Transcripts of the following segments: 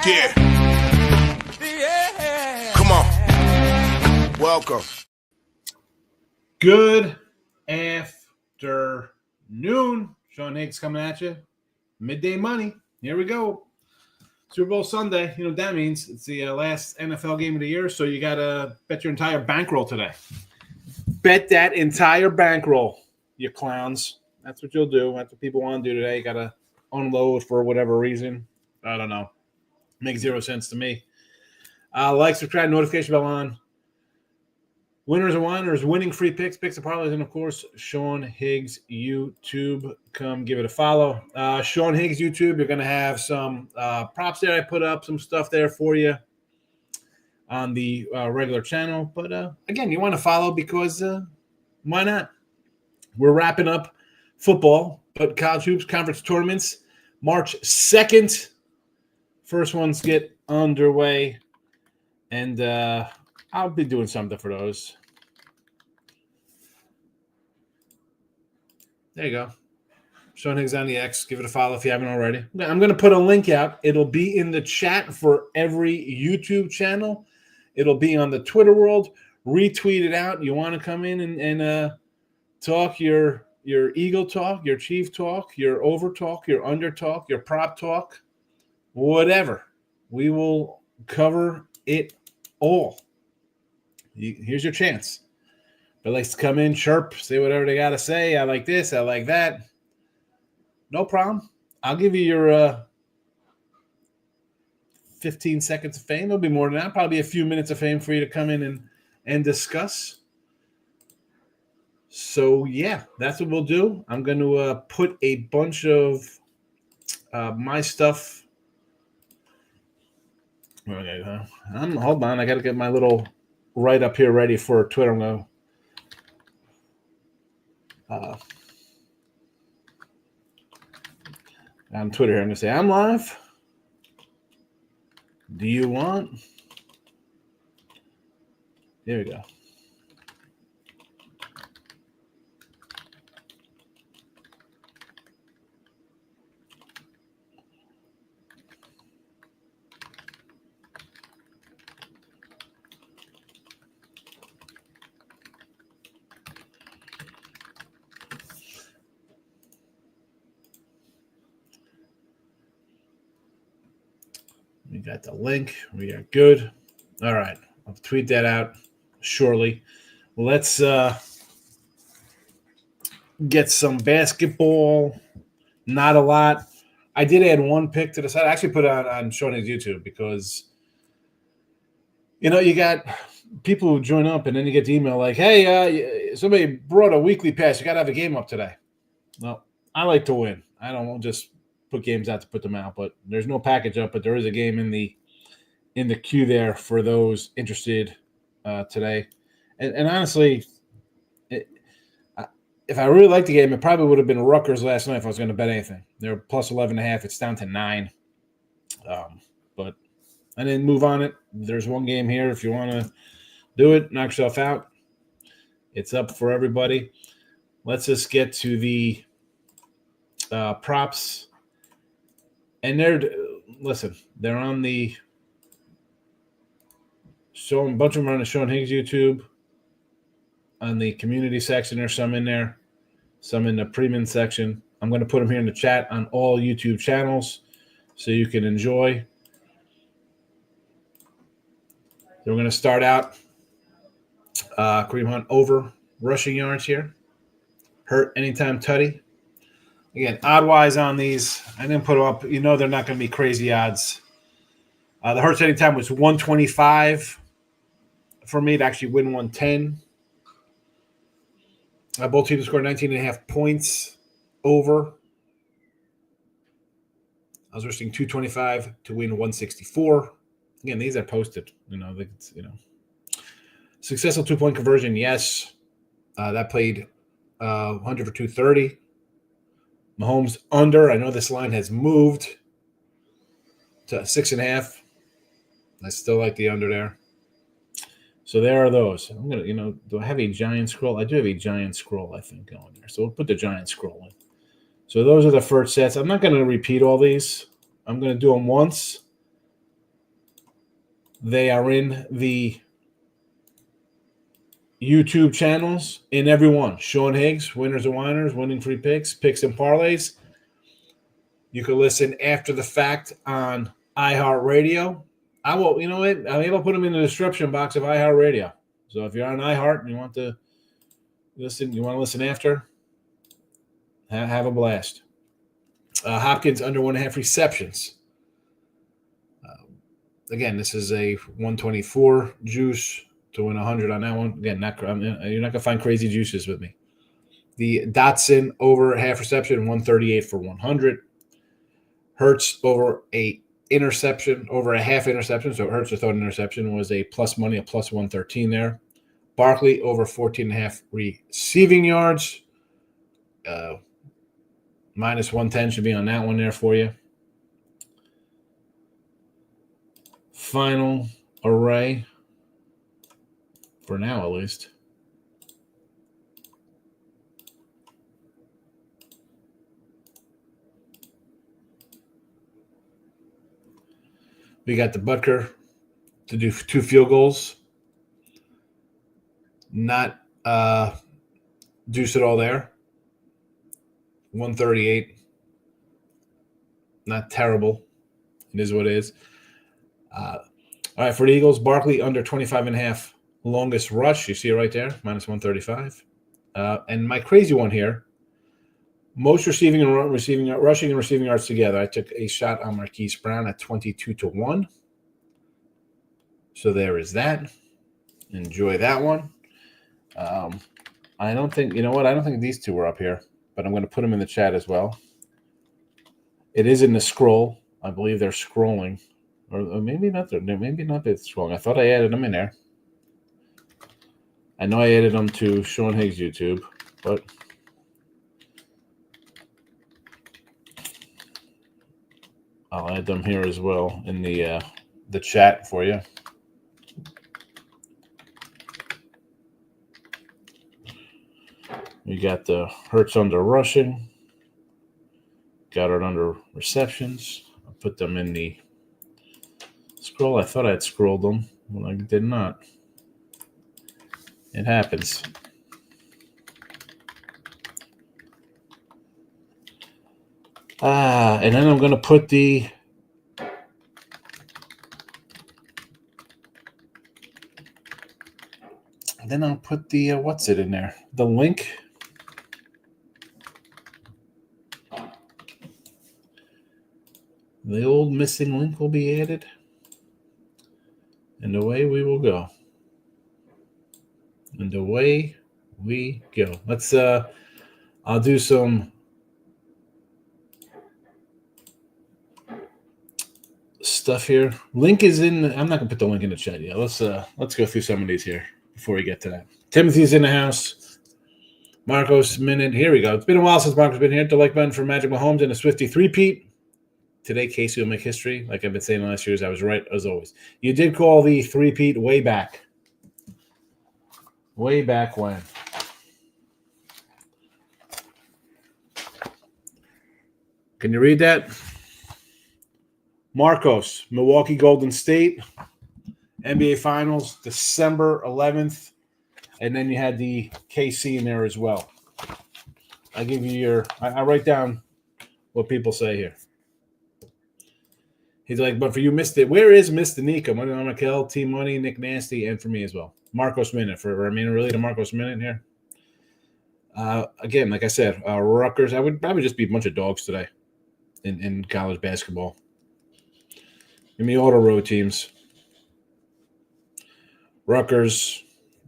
Yeah. Come on. Welcome. Good afternoon. Sean Higgs coming at you. Midday money. Here we go. Super Bowl Sunday. You know what that means? It's the last NFL game of the year, so you got to bet your entire bankroll today. Bet that entire bankroll, you clowns. That's what you'll do. That's what people want to do today. You got to unload for whatever reason. I don't know. Makes 0 sense to me. Like, subscribe, notification bell on. Winners and whiners, winning free picks, picks and parlays, and of course, Sean Higgs YouTube. Come give it a follow. Sean Higgs YouTube, you're going to have some props there. I put up some stuff there for you on the regular channel. But again, you want to follow because why not? We're wrapping up football, but college hoops conference tournaments, March 2nd. First ones get underway, and I'll be doing something for those. There you go. Sean Higgs on the X. Give it a follow if you haven't already. I'm going to put a link out. It'll be in the chat for every YouTube channel. It'll be on the Twitter world. Retweet it out. You want to come in and talk your Eagle talk, your Chief talk, your over talk, your under talk, your prop talk, whatever. We will cover it all. Here's your chance. But likes to come in, chirp, say whatever they got to say. I like this. I like that. No problem. I'll give you your 15 seconds of fame. There'll be more than that. Probably a few minutes of fame for you to come in and discuss. So, yeah, that's what we'll do. I'm going to put a bunch of my stuff. Okay, hold on. I got to get my little write up here ready for Twitter. I'm going to on Twitter here. I'm going to say, I'm live. Do you want? There we go. We got the link. We are good. All right. I'll tweet that out shortly. Let's get some basketball. Not a lot. I did add one pick to the side. I actually put it on Sean Higgs YouTube because, you know, you got people who join up and then you get the email like, hey, somebody brought a weekly pass. You got to have a game up today. Well, I like to win. I don't just put games out to put them out, but there's no package up, but there is a game in the queue there for those interested today. And honestly, if I really liked the game, it probably would have been Rutgers last night if I was going to bet anything. They're plus 11.5. It's down to 9. But I didn't move on it. There's one game here. If you want to do it, knock yourself out. It's up for everybody. Let's just get to the props. And they're on the show. A bunch of them are on the Sean Higgs YouTube. On the community section, there's some in there. Some in the premium section. I'm going to put them here in the chat on all YouTube channels so you can enjoy. So we're going to start out Kareem Hunt over rushing yards here. Hurt anytime tutty. Again, odd-wise on these, I didn't put them up. You know they're not going to be crazy odds. The Hurts anytime was 125 for me to actually win 110. Both teams scored 19.5 points over. I was risking 225 to win 164. Again, these are posted. Successful 2-point conversion, yes. That played 100 for 230. Mahomes under. I know this line has moved to 6.5. I still like the under there. So there are those. I'm going to, do I have a giant scroll? I do have a giant scroll, I think, going there. So we'll put the giant scroll in. So those are the first sets. I'm not going to repeat all these. I'm going to do them once. They are in the YouTube channels in every one. Sean Higgs, Winners and Winers, Winning Free Picks, Picks and Parlays. You can listen after the fact on iHeartRadio. I will, you know what? I'm able to put them in the description box of iHeartRadio. So if you're on iHeart and you want to listen after, have a blast. Hopkins under 1.5 receptions. Again, this is a 124 juice to win 100 on that one. Again, you're not gonna find crazy juices with me. The Dotson over half reception, 138 for 100. Hurts over a half interception. So Hurts to throw an interception was a plus money, a plus 113 there. Barkley over 14.5 receiving yards. Minus 110 should be on that one there for you. Final array, for now at least. We got the Butker to do 2 field goals. Not deuce it all there. 138. Not terrible. It is what it is. All right, for the Eagles, Barkley under 25.5 longest rush. You see it right there, minus 135. And my crazy one here, most rushing and receiving yards together. I took a shot on Marquise Brown at 22-1. So there is that. Enjoy that one. I don't think these two were up here, but I'm going to put them in the chat as well. It is in the scroll. I believe they're scrolling. Or maybe not. Maybe not that scrolling. I thought I added them in there. I know I added them to Sean Higgs YouTube, but I'll add them here as well in the chat for you. We got the Hurts under rushing. Got it under receptions. I'll put them in the scroll. I thought I had scrolled them when I did not. It happens. And then I'm going to put the what's it in there? The link. The old missing link will be added. And away we will go. And away we go. Let's I'll do some stuff here. Link is in. I'm not gonna put the link in the chat yet. Let's go through some of these here before we get to that. Timothy's in the house. Marcos minute. Here we go. It's been a while since Marcos been here. The like button for Magic Mahomes and a Swifty 3-peat. Today, Casey will make history. Like I've been saying last years, I was right as always. You did call the 3-peat way back. Way back when. Can you read that? Marcos, Milwaukee Golden State, NBA Finals, December 11th. And then you had the KC in there as well. I give you I write down what people say here. He's like, but for you, missed it. Where is Mr. Nika? Money on Mikel, Team Money, Nick Nasty, and for me as well. Marcos Minute. Really the Marcos Minute here. Again, like I said, Rutgers. I would probably just be a bunch of dogs today in college basketball. Give me all the road teams. Rutgers,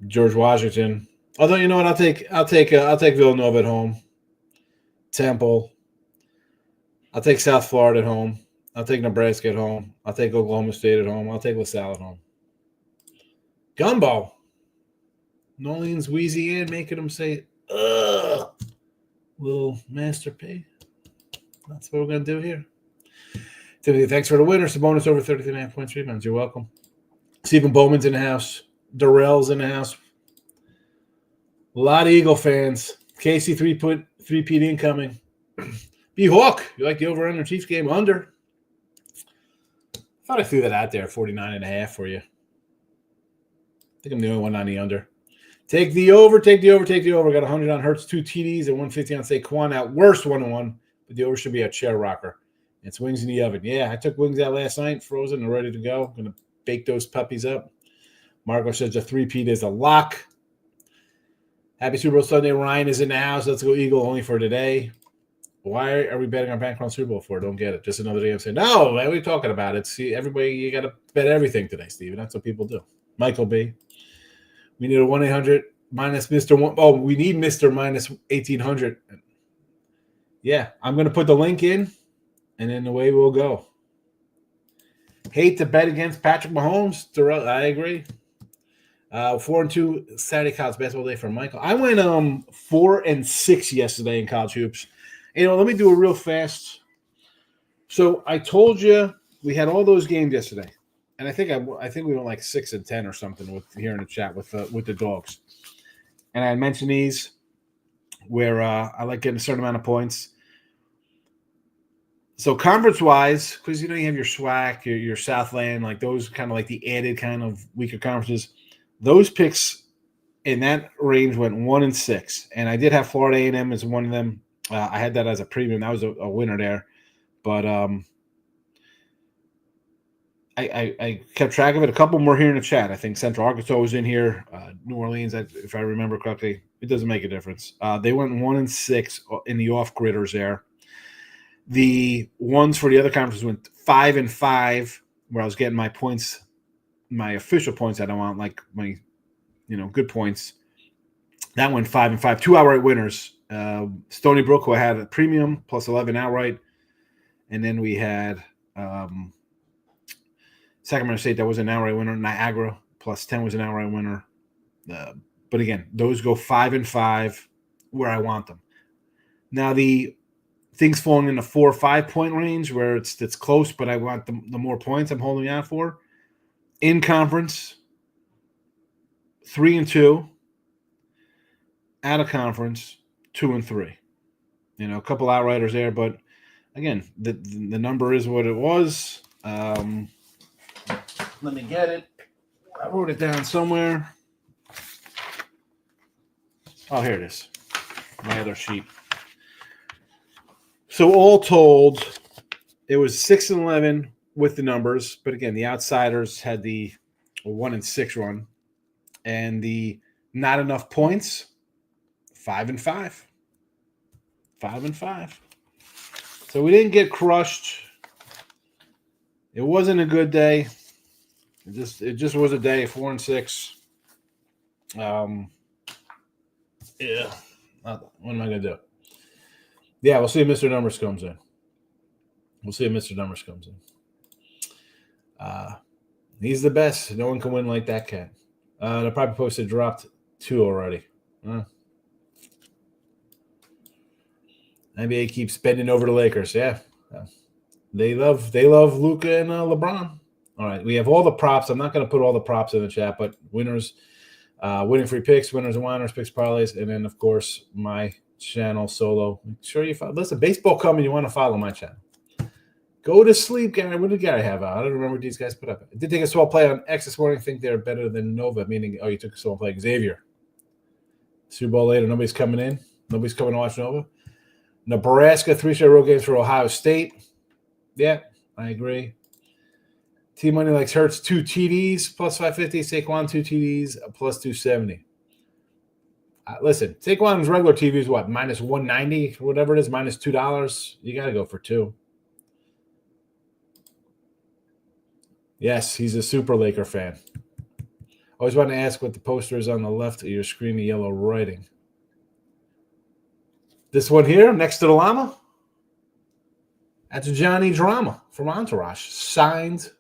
George Washington. Although you know what, I'll take Villanova at home. Temple. I'll take South Florida at home. I'll take Nebraska at home. I'll take Oklahoma State at home. I'll take LaSalle at home. Gumball. Nolens Louisiana making them say, ugh. Little Master P. That's what we're going to do here. Timothy, thanks for the winner. It's a bonus over 33.5 points, rebounds. You're welcome. Stephen Bowman's in the house. Darrell's in the house. A lot of Eagle fans. Casey, 3-peat incoming. B-Hawk, you like the over under Chiefs game under? I thought I threw that out there, 49.5 for you. I think I'm the only one on the under. Take the over, take the over, take the over. Got 100 on Hurts, 2 TDs, and 150 on Saquon. At worst, 1-1, but the over should be a chair rocker. It's wings in the oven. Yeah, I took wings out last night, frozen and ready to go. Going to bake those puppies up. Marco says a 3-peat is a lock. Happy Super Bowl Sunday. Ryan is in the house. Let's go Eagle only for today. Why are we betting on bankroll Super Bowl for? Don't get it. Just another day of saying, no, man, what are you talking about? It's everybody, you got to bet everything today, Steven. That's what people do. Michael B. We need a 1-800 minus Mr. 1. Oh, we need Mr. minus 1,800. Yeah, I'm going to put the link in, and then away we'll go. Hate to bet against Patrick Mahomes. I agree. 4-2 Saturday college basketball day for Michael. I went 4-6 yesterday in college hoops. Let me do a real fast. So I told you we had all those games yesterday, and I think we went like 6-10 or something with here in the chat with the dogs. And I mentioned these where I like getting a certain amount of points. So conference-wise, because you have your SWAC, your Southland, like those kind of like the added kind of weaker conferences. Those picks in that range went 1-6, and I did have Florida A&M as one of them. I had that as a premium. That was a winner there, but I kept track of it. A couple more here in the chat. I think Central Arkansas was in here. New Orleans, if I remember correctly. It doesn't make a difference. They went 1-6 in the off-gridders there. The ones for the other conferences went 5-5, where I was getting my points, my official points. I don't want like my, good points. That went 5-5. 2 outright winners. Stony Brook, who I had a premium plus 11 outright, and then we had Sacramento State that was an outright winner. Niagara plus 10 was an outright winner. But again, those go 5-5 where I want them. Now the things falling in the 4 or 5 point range where it's close, but I want the more points I'm holding out for. In conference, 3-2. Out of conference, 2-3. A couple outriders there, but again, the number is what it was. Let me get it. I wrote it down somewhere. Oh, here it is. My other sheet. So all told, it was 6-11 with the numbers, but again, the outsiders had the 1-6 run, and the not enough points, 5-5. 5-5. So we didn't get crushed. It wasn't a good day. It just was a day, 4-6. Yeah. What am I gonna do? Yeah, we'll see if Mr. Numbers comes in. He's the best. No one can win like that cat. The probably posted dropped 2 already. NBA keeps bending over the Lakers. Yeah. They love Luka and LeBron. All right, we have all the props. I'm not going to put all the props in the chat, but winners, winning free picks, winners and whiners, picks, parlays, and then, of course, my channel solo. Make sure you follow. Listen, baseball coming, you want to follow my channel. Go to sleep, Gary. What did Gary have out? I don't remember what these guys put up. I did take a small play on X this morning. Think they're better than Nova, meaning, you took a small play. Xavier. Super Bowl later, nobody's coming in. Nobody's coming to watch Nova. Nebraska, 3-straight road games for Ohio State. Yeah, I agree. T-Money likes Hurts 2 TDs plus 550. Saquon 2 TDs plus 270. Listen, Saquon's regular TV is what? Minus 190, whatever it is, minus $2. You got to go for 2. Yes, he's a super Laker fan. Always want to ask what the poster is on the left of your screen, the yellow writing. This one here, next to the llama, that's Johnny Drama from Entourage. Signed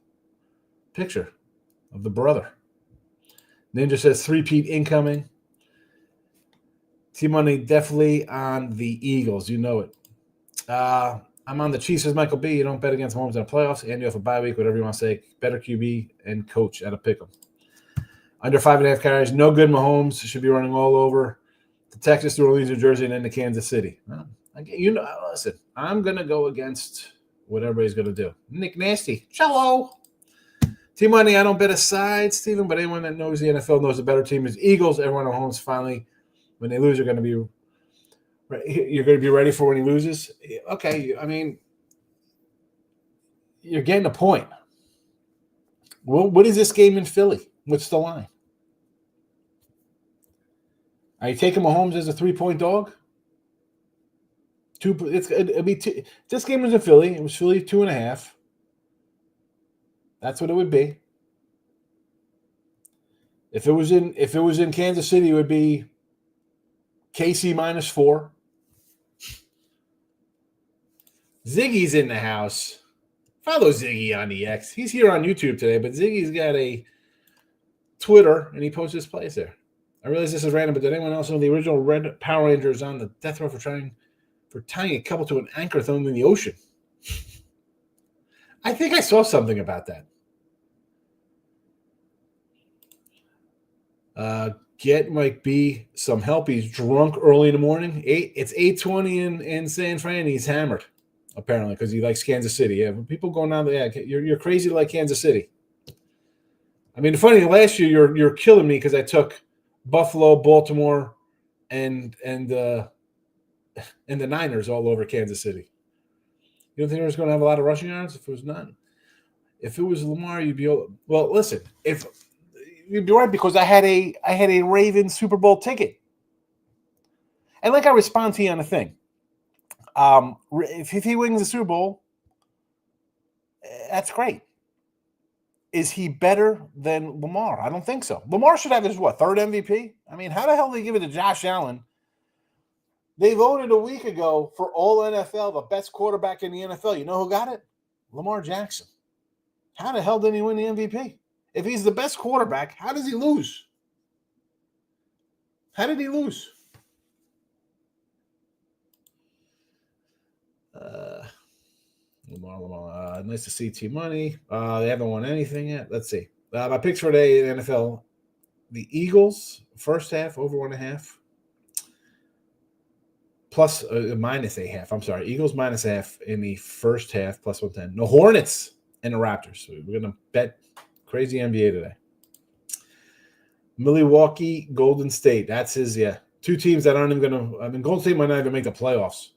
picture of the brother. Ninja says 3-peat incoming. T-Money definitely on the Eagles. You know it. I'm on the Chiefs, says Michael B. You don't bet against Mahomes in the playoffs, and you have a bye week, whatever you want to say. Better QB and coach at a pick'em. Under 5.5 carries, no good Mahomes. Should be running all over the Texas, New Orleans, New Jersey, and then to Kansas City. Well, Listen, I'm going to go against what everybody's going to do. Nick Nasty. Cello. T-Money, I don't bet a side, Steven, but anyone that knows the NFL knows the better team is Eagles. Everyone at home is finally, when they lose, you're going to be ready for when he loses. Okay, I mean, you're getting a point. Well, what is this game in Philly? What's the line? Are you taking Mahomes as a 3-point dog? It'd be two. This game was in Philly. It was Philly 2.5. That's what it would be. If it was in Kansas City, it would be KC -4. Ziggy's in the house. Follow Ziggy on the X. He's here on YouTube today, but Ziggy's got a Twitter, and he posts his plays there. I realize this is random, but did anyone else know the original Red Power Rangers on the death row for tying a couple to an anchor thrown in the ocean? I think I saw something about that. Get Mike B some help. He's drunk early in the morning. It's 8:20 in San Fran. He's hammered, apparently, because he likes Kansas City. Yeah, people going down there. Yeah, you're crazy to like Kansas City. I mean, the funny thing, last year you're killing me because I took Buffalo, Baltimore, and the Niners all over Kansas City. You don't think they was going to have a lot of rushing yards? If it was Lamar, you'd be well. Listen, if you'd be right because I had a Ravens Super Bowl ticket, and like I respond to you on the thing. If he wins the Super Bowl, that's great. Is he better than Lamar? I don't think so. Lamar should have his third MVP? I mean, how the hell did they give it to Josh Allen? They voted a week ago for all NFL, the best quarterback in the NFL. You know who got it? Lamar Jackson. How the hell didn't he win the MVP? If he's the best quarterback, how does he lose? How did he lose? Lamar. Nice to see T-Money. They haven't won anything yet. Let's see. My picks for today in the NFL. The Eagles, first half, over 1.5. Plus -0.5. I'm sorry. Eagles -0.5 in the first half, plus 110. The Hornets and the Raptors. So we're going to bet crazy NBA today. Milwaukee, Golden State. That's his, two teams that aren't even going to, I mean, Golden State might not even make the playoffs.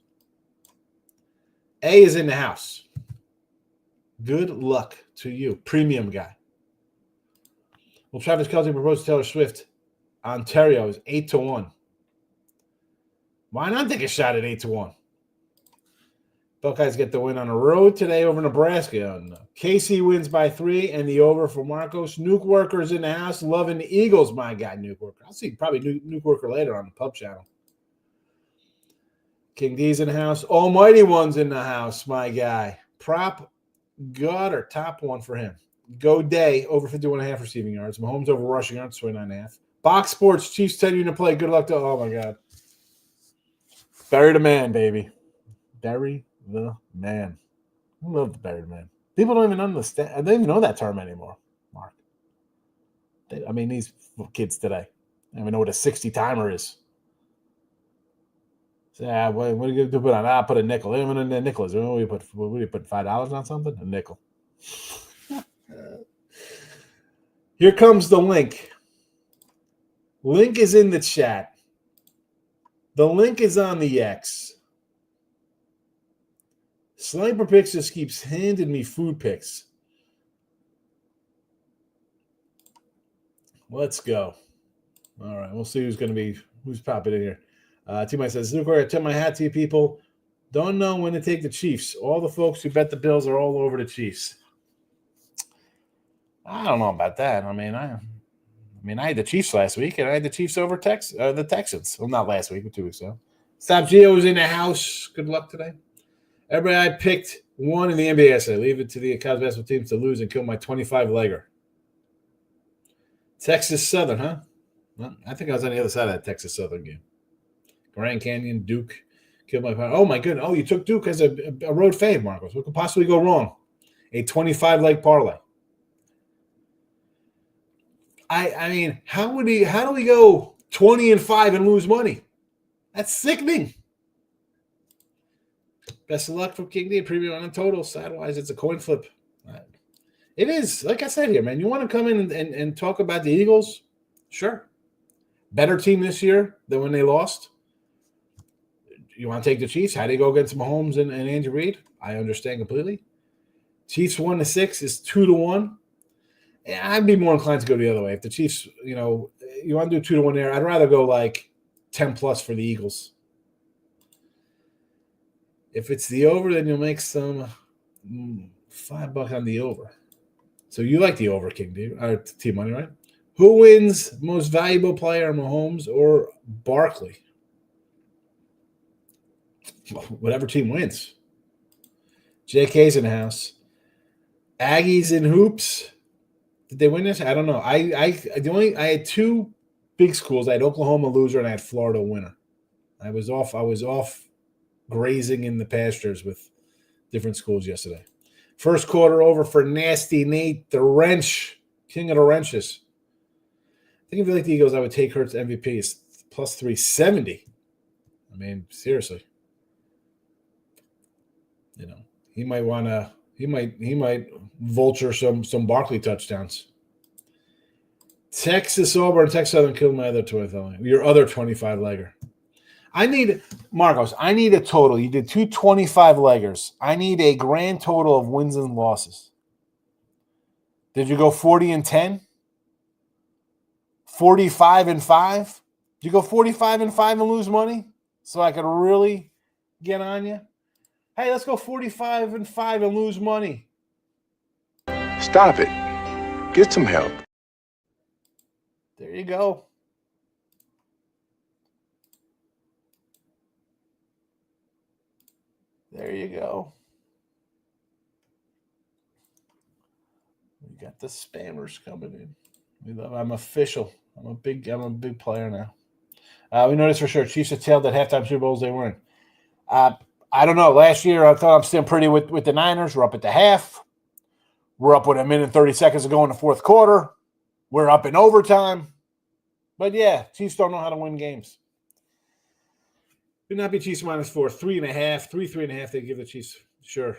A is in the house. Good luck to you, premium guy. Well, Travis Kelce proposed to Taylor Swift. Ontario is 8-1. Why not take a shot at 8-1? Buckeyes get the win on the road today over Nebraska. KC wins by 3, and the over for Marcos. Nuke Worker's in the house, loving the Eagles, my guy, Nuke Worker. I'll see probably Nuke Worker later on the pub channel. King D's in the house. Almighty One's in the house, my guy. Prop God or top one for him. Go Day, over 51.5 receiving yards. Mahomes over rushing yards, 29.5. Box Sports, Chiefs 10 unit play. Good luck to, oh my God. Bury the man, baby. Bury the man. I love the bury the man. People don't even understand. They don't even know that term anymore, Mark. These kids today. I don't even know what a 60 timer is. So, what are you going to put on? I'll put a nickel. Even a nickel is. What do you put $5 on something? A nickel. Here comes the link. Link is in the chat. The link is on the X. Sniper Picks just keeps handing me food picks. Let's go. All right, we'll see who's popping in here. T-Mike says, Luke, I tip my hat to you people. Don't know when to take the Chiefs. All the folks who bet the Bills are all over the Chiefs. I don't know about that. I had the Chiefs last week, and I had the Chiefs over the Texans. Well, not last week, but 2 weeks ago. Stop Gio's in the house. Good luck today. Everybody, I picked one in the NBA essay. Leave it to the college basketball teams to lose and kill my 25-legger. Texas Southern, huh? Well, I think I was on the other side of that Texas Southern game. Grand Canyon, Duke, killed my partner. Oh, my goodness. Oh, you took Duke as a road fave, Marcos. What could possibly go wrong? A 25-leg parlay. I mean, how do we go 20-5 and lose money? That's sickening. Best of luck from King D. Premium on the total. Sidewise, it's a coin flip. It is. Like I said here, man, you want to come in and talk about the Eagles? Sure. Better team this year than when they lost. You want to take the Chiefs? How do you go against Mahomes and Andy Reid? I understand completely. Chiefs 1-6 is 2-1. I'd be more inclined to go the other way. If the Chiefs, you want to do 2-1 there, I'd rather go like 10 plus for the Eagles. If it's the over, then you'll make some $5 on the over. So you like the over, King, do you? Or team money, right? Who wins most valuable player, Mahomes or Barkley? Whatever team wins. JK's in the house. Aggies in hoops. Did they win this? I don't know. I had two big schools. I had Oklahoma loser and I had Florida winner. I was off grazing in the pastures with different schools yesterday. First quarter over for Nasty Nate, the wrench, king of the wrenches. I think if you like the Eagles, I would take Hurts MVP. It's plus 370. I mean, seriously. He might vulture some Barkley touchdowns. Texas Auburn, Texas Southern killed my other 25. Your other 25 legger. I need a total. You did 2 25 leggers. I need a grand total of wins and losses. Did you go 40-10? 45-5? Did you go 45-5 and lose money? So I could really get on you? Hey, let's go 45-5 and lose money. Stop it. Get some help. There you go. There you go. We got the spammers coming in. I'm official. I'm a big player now. We know this for sure. Chiefs have tailed at halftime Super Bowls they were in. I don't know. Last year, I thought I'm still pretty with the Niners. We're up at the half. We're up with a minute and 30 seconds to go in the fourth quarter. We're up in overtime. But, yeah, Chiefs don't know how to win games. Would not be Chiefs -4. 3.5. 3.5. They give the Chiefs. Sure.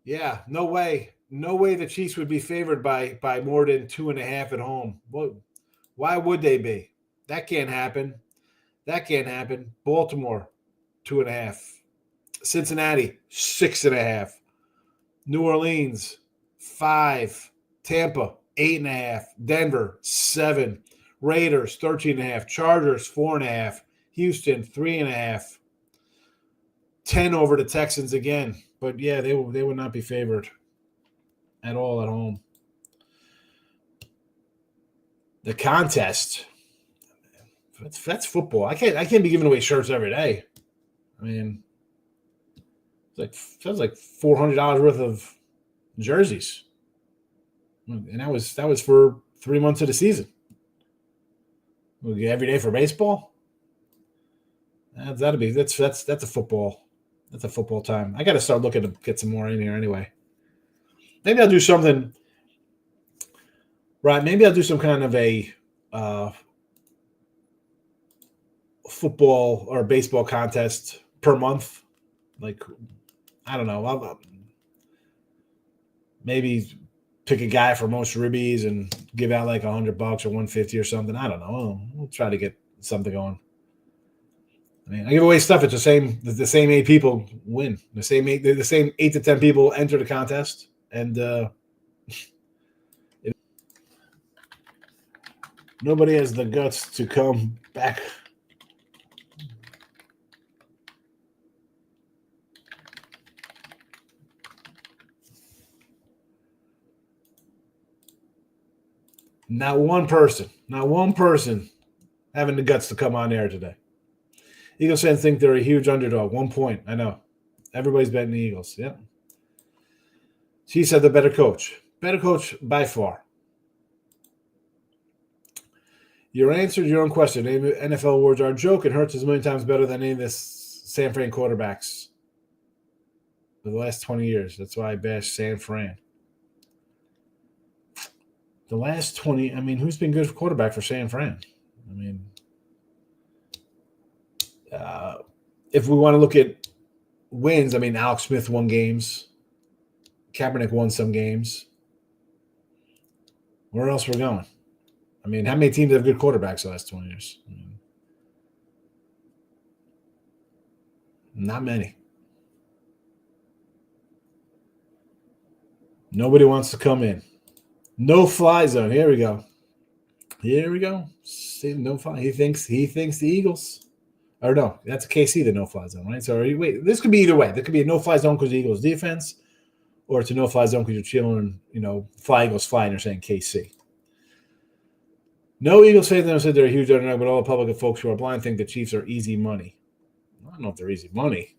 Yeah, no way. No way the Chiefs would be favored by more than 2.5 at home. Well, why would they be? That can't happen. Baltimore, 2.5. Cincinnati, 6.5. New Orleans, 5. Tampa, 8.5. Denver, 7. Raiders, 13.5. Chargers, 4.5. Houston, 3.5. 10 over the Texans again. But, yeah, they would not be favored at all at home. The contest. That's football. I can't be giving away shirts every day. I mean, sounds like $400 worth of jerseys, and that was for 3 months of the season. Every day for baseball. That's a football. That's a football time. I got to start looking to get some more in here anyway. Maybe I'll do something. Right? Maybe I'll do some kind of a football or baseball contest per month. Like, I don't know. I'll maybe pick a guy for most ribbies and give out like $100 or $150 or something. I don't know. We'll try to get something going. I mean, I give away stuff. It's the same 8 people win. The same 8 to 10 people enter the contest, and nobody has the guts to come back. Not one person having the guts to come on air today. Eagles fans think they're a huge underdog. 1 point. I know. Everybody's betting the Eagles. Yep. Chiefs have the better coach. Better coach by far. You answered your own question. NFL awards are a joke, and Hurts is a million times better than any of the San Fran quarterbacks for the last 20 years. That's why I bash San Fran. The last 20, I mean, who's been good for quarterback for San Fran? I mean, if we want to look at wins, I mean, Alex Smith won games. Kaepernick won some games. Where else we're going? I mean, how many teams have good quarterbacks the last 20 years? I mean, not many. Nobody wants to come in. No fly zone. Here we go. See, no fly. He thinks the Eagles. Or no, that's a KC, the no fly zone, right? So wait, this could be either way. There could be a no fly zone because the Eagles defense, or it's a no fly zone because you're chilling, fly Eagles fly, and you're saying KC. No Eagles fans never said they're a huge underdog, but all the public and folks who are blind think the Chiefs are easy money. I don't know if they're easy money.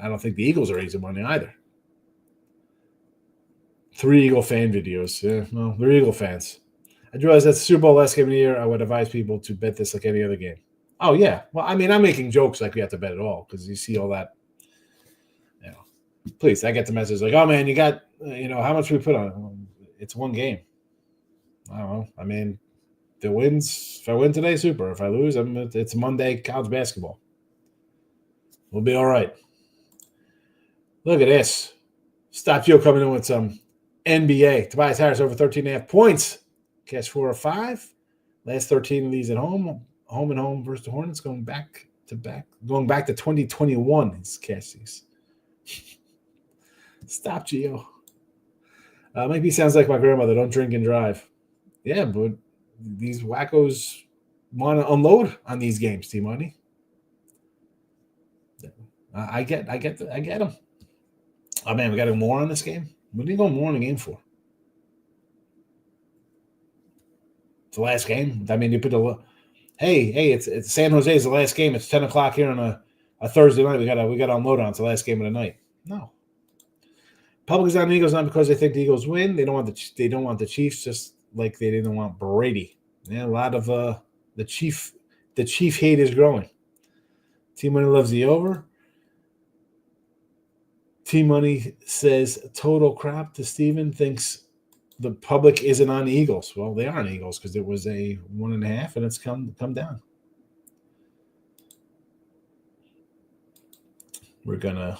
I don't think the Eagles are easy money either. 3 Eagle fan videos. Yeah, well, they're Eagle fans. I realized that's the Super Bowl last game of the year. I would advise people to bet this like any other game. Oh, yeah. Well, I mean, I'm making jokes like we have to bet it all because you see all that. Please, I get the message like, oh, man, you got, how much we put on it? It's one game. I don't know. I mean, if I win today, super. If I lose, it's Monday college basketball. We'll be all right. Look at this. Stop Joe coming in with some NBA. Tobias Harris over 13.5 points. Cash 4 or 5. Last 13 of these at home. Home and home versus the Hornets going back to 2021. He's cash these. Stop, Gio. Maybe sounds like my grandmother. Don't drink and drive. Yeah, but these wackos want to unload on these games, T-Money. I get them. Oh, man, we got to go more on this game? What are you going more on the game for? It's the last game? I mean, you put the – hey, it's San Jose is the last game. It's 10 o'clock here on a Thursday night. We got to unload on. It's the last game of the night. No. Public is on the Eagles not because they think the Eagles win. They don't want the Chiefs just like they didn't want Brady. Yeah, a lot of the Chief hate is growing. T-Money loves the over. T-Money says total crap to Steven, thinks the public isn't on the Eagles. Well, they are on the Eagles because it was a 1.5 and it's come down. We're going to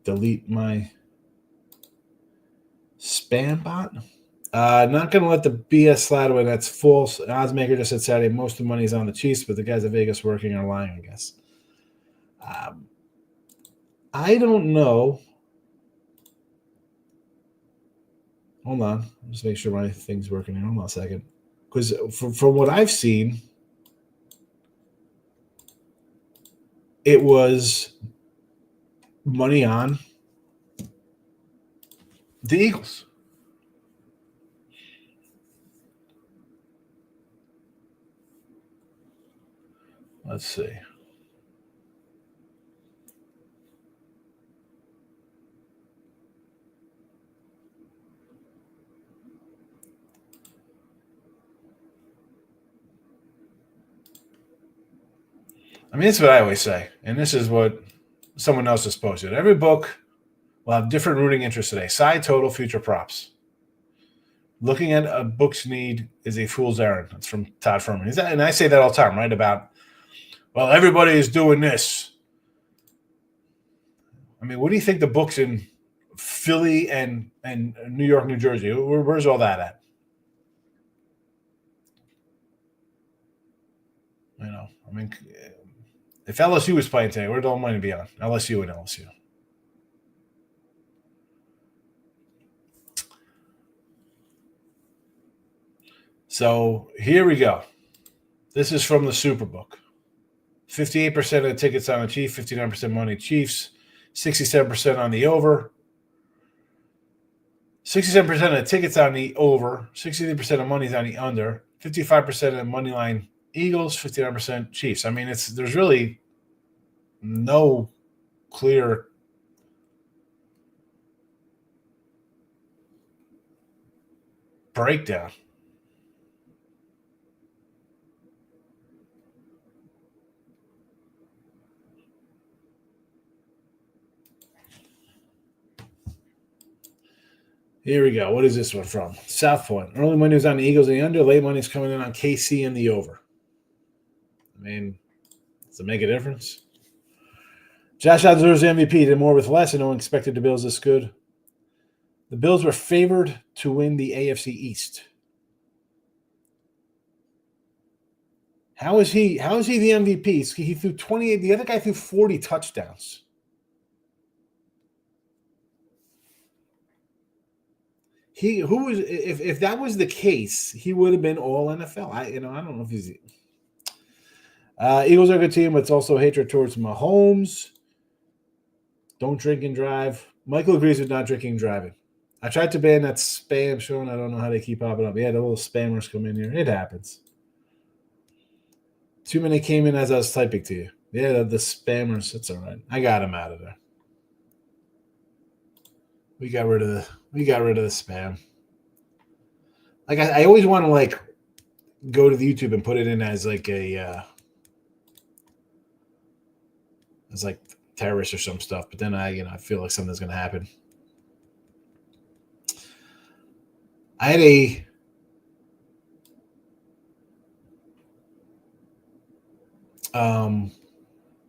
delete my spam bot. Not going to let the BS slide away. That's false. Oddsmaker just said Saturday most of the money is on the Chiefs, but the guys at Vegas working are lying, I guess. I don't know. Hold on. Just make sure my thing's working here. Hold on a second. Because from what I've seen, it was money on the Eagles. Let's see. I mean, that's what I always say, and this is what someone else has posted. Every book will have different rooting interests today. Side total, future props. Looking at a book's need is a fool's errand. That's from Todd Furman. And I say that all the time, right? About, well, everybody is doing this. I mean, what do you think the books in Philly and New York, New Jersey, where's all that at? I mean, if LSU was playing today, where'd all the money be on? LSU and LSU. So here we go. This is from the Superbook. 58% of the tickets on the Chiefs, 59% money Chiefs, 67% on the over. 67% of the tickets on the over, 63% of money's on the under, 55% of the money line Eagles, 59% Chiefs. I mean, there's really no clear breakdown. Here we go. What is this one from? South Point. Early money was on the Eagles and the under. Late money is coming in on KC and the over. I mean, does it make a difference? Josh Allen deserves the MVP. Did more with less, and no one expected the Bills this good. The Bills were favored to win the AFC East. How is he the MVP? He threw 28. The other guy threw 40 touchdowns. If that was the case, he would have been all NFL. I don't know if he's. Eagles are a good team, but it's also hatred towards Mahomes. Don't drink and drive. Michael agrees with not drinking and driving. I tried to ban that spam show, and I don't know how they keep popping up. Yeah, the little spammers come in here. It happens. Too many came in as I was typing to you. Yeah, the spammers. It's all right. I got them out of there. We got rid of the spam. Like I always want to go to the YouTube and put it in as as terrorists or some stuff, but then I feel like something's gonna happen. I had a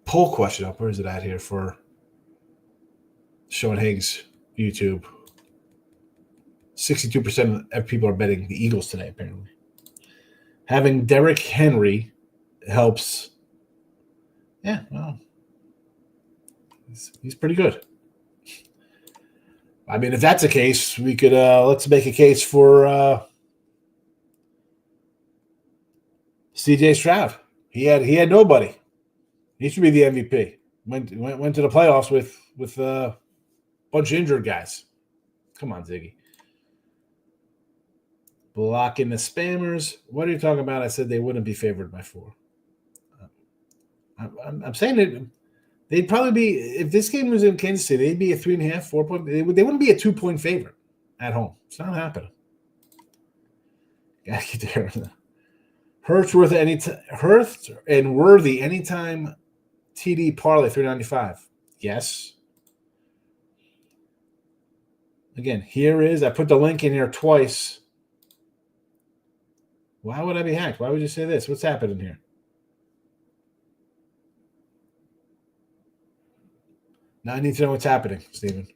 poll question up. Where is it at here for Sean Higgs YouTube? 62% of people are betting the Eagles today, apparently. Having Derrick Henry helps. Yeah, well, he's pretty good. I mean, if that's the case, we could let's make a case for CJ Stroud. He had nobody. He should be the MVP. Went to the playoffs with a bunch of injured guys. Come on, Ziggy. Blocking the spammers. What are you talking about? I said they wouldn't be favored by 4. I'm saying that they'd probably be, if this game was in Kansas City, they'd be a 3.5, 4 point. They wouldn't be a 2-point favorite at home. It's not happening. Gotta get there. Hurts and Worthy anytime TD parlay 395. Yes. Again, here is, I put the link in here twice. Why would I be hacked? Why would you say this? What's happening here? Now I need to know what's happening, Steven.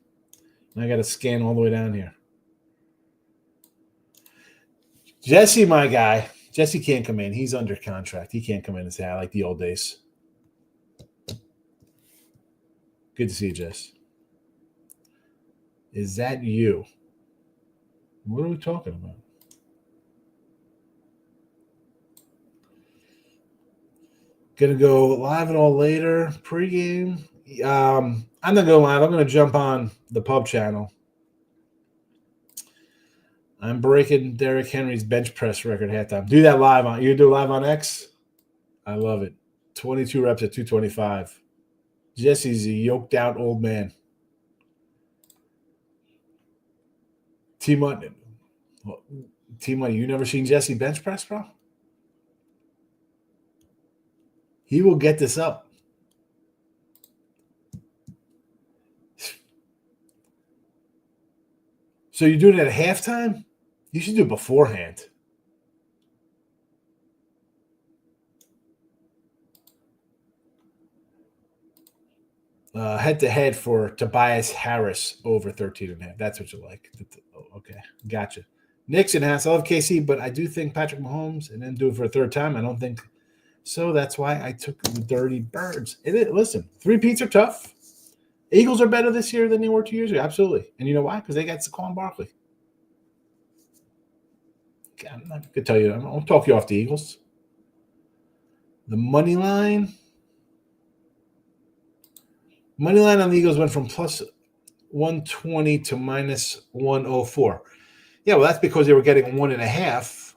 Now I got to scan all the way down here. Jesse, my guy. Jesse can't come in. He's under contract. He can't come in and say, I like the old days. Good to see you, Jess. Is that you? What are we talking about? Gonna go live and all later. Pre-game. I'm not going live. I'm going to jump on the pub channel. I'm breaking Derrick Henry's bench press record halftime. Do that live on. You do live on X? I love it. 22 reps at 225. Jesse's a yoked out old man. T-Money, you never seen Jesse bench press, bro? He will get this up. So you do it at halftime? You should do it beforehand. Head to head for Tobias Harris over 13.5. That's what you like. Okay, gotcha. Nixon has. I love KC, but I do think Patrick Mahomes, and then do it for a third time. I don't think so. That's why I took the Dirty Birds. Listen, 3-peats are tough. Eagles are better this year than they were 2 years ago. Absolutely. And you know why? Because they got Saquon Barkley. God, I'm not going to tell you. I'll talk you off the Eagles. The money line on the Eagles went from plus 120 to minus 104. Yeah, well, that's because they were getting 1.5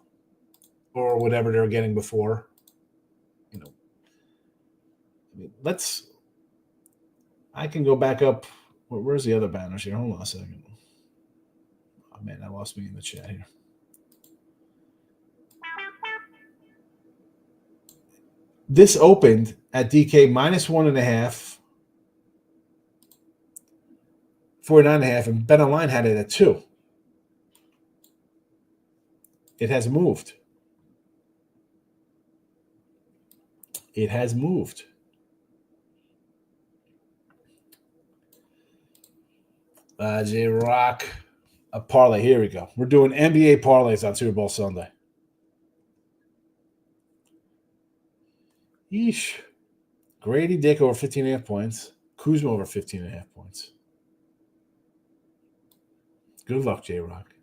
or whatever they were getting before. I can go back up. Where's the other banners here? Hold on a second. Oh, man, I lost me in the chat here. This opened at DK minus 1.5, 49.5, and Bet Online had it at 2. It has moved. It has moved. J Rock, a parlay. Here we go. We're doing NBA parlays on Super Bowl Sunday. Yeesh. Grady Dick over 15.5 points. Kuzma over 15.5 points. Good luck, J Rock.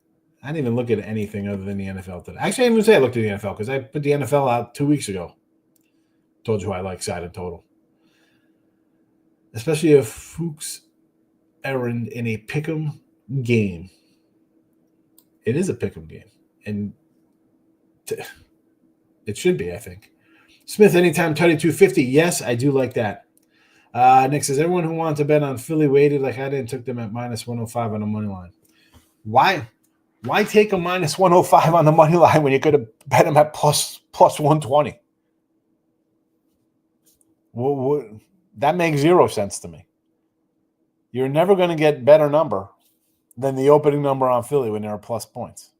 I didn't even look at anything other than the NFL today. Actually, I didn't even say I looked at the NFL because I put the NFL out 2 weeks ago. Told you I like side and total. Especially if Fuchs errand in a pick'em game. It is a pick'em game. And it should be, I think. Smith, anytime 250. Yes, I do like that. Nick says, everyone who wanted to bet on Philly waited like I did, took them at minus 105 on the money line. Why take a minus 105 on the money line when you could have bet them at plus 120? That makes zero sense to me. You're never going to get better number than the opening number on Philly when there are plus points.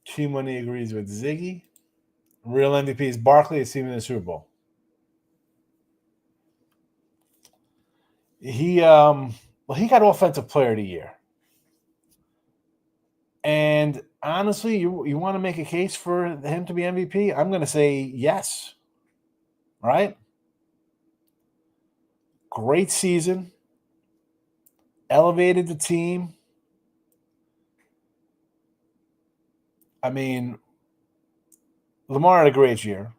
Team Money agrees with Ziggy. Real MVP is Barkley. It's even in the Super Bowl. He got Offensive Player of the Year. And honestly, you want to make a case for him to be MVP? I'm going to say yes. Right? Great season. Elevated the team. I mean, Lamar had a great year.